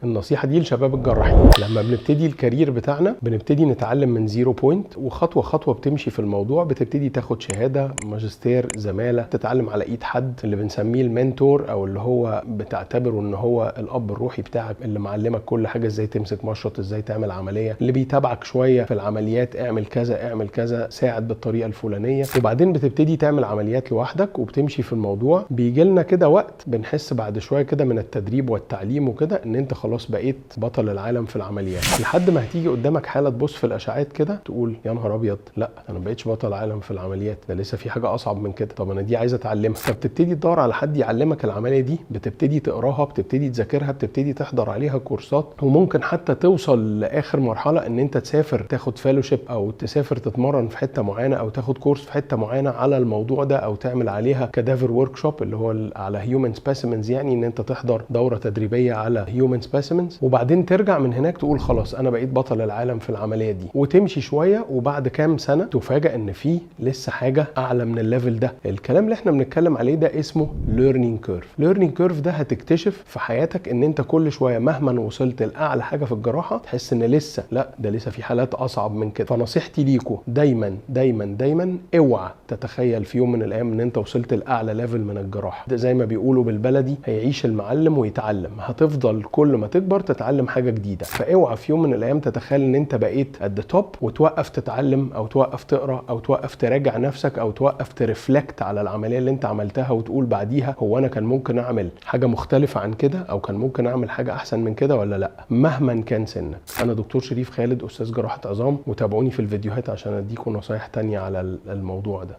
النصيحة دي لشباب الجراحين. لما بنبتدي الكارير بتاعنا بنبتدي نتعلم من زيرو بوينت، وخطوة خطوة بتمشي في الموضوع، بتبتدي تاخد شهادة، ماجستير، زمالة، تتعلم على ايد حد اللي بنسميه المنتور، او اللي هو بتعتبره ان هو الاب الروحي بتاعك، اللي معلمك كل حاجة، ازاي تمسك مشرط، ازاي تعمل عملية، اللي بيتابعك شوية في العمليات، اعمل كذا اعمل كذا، ساعد بالطريقة الفلانية. وبعدين بتبتدي تعمل عمليات لوحدك وبتمشي في الموضوع. بيجي لنا كده وقت بنحس بعد شوية كده من التدريب والتعليم وكده ان انت خلاص بقيت بطل العالم في العمليات، لحد ما هتيجي قدامك حاله تبص في الاشعاعات كده تقول يا نهار ابيض، لا انا ما بقتش بطل عالم في العمليات، ده لسه في حاجه اصعب من كده، طب انا دي عايز اتعلمها. فبتبتدي تدور على حد يعلمك العمليه دي، بتبتدي تقراها، بتبتدي تذاكرها، بتبتدي تحضر عليها كورسات، وممكن حتى توصل لاخر مرحله ان انت تسافر تاخد فيلوشيب، او تسافر تتمرن في حته معينه، او تاخد كورس في حته معينه على الموضوع ده، او تعمل عليها كادافر ورك شوب اللي هو على هيومن سبيسيمنز، يعني ان انت تحضر دوره تدريبيه على هيومن سبيسيمنز، وبعدين ترجع من هناك تقول خلاص انا بقيت بطل العالم في العمليه دي، وتمشي شويه، وبعد كام سنه تفاجئ ان في لسه حاجه اعلى من الليفل ده. الكلام اللي احنا بنتكلم عليه ده اسمه ليرنينج كيرف. ليرنينج كيرف ده هتكتشف في حياتك ان انت كل شويه مهما وصلت لاعلى حاجه في الجراحه تحس ان لسه لا، ده لسه في حالات اصعب من كده. فنصيحتي ليكوا دايما دايما دايما اوعى تتخيل في يوم من الايام ان انت وصلت لاعلى ليفل من الجراحه. ده زي ما بيقولوا بالبلدي هيعيش المعلم ويتعلم، هتفضل كل ما تكبر تتعلم حاجه جديده. فاوعى في يوم من الايام تتخيل ان انت بقيت ات ذا توب وتوقف تتعلم، او توقف تقرا، او توقف تراجع نفسك، او توقف ترفلكت على العمليه اللي انت عملتها وتقول بعديها هو انا كان ممكن اعمل حاجه مختلفه عن كده، او كان ممكن اعمل حاجه احسن من كده ولا لا، مهما كان سنك. انا دكتور شريف خالد، استاذ جراحه عظام، وتابعوني في الفيديوهات عشان اديكم نصايح تانية على الموضوع ده.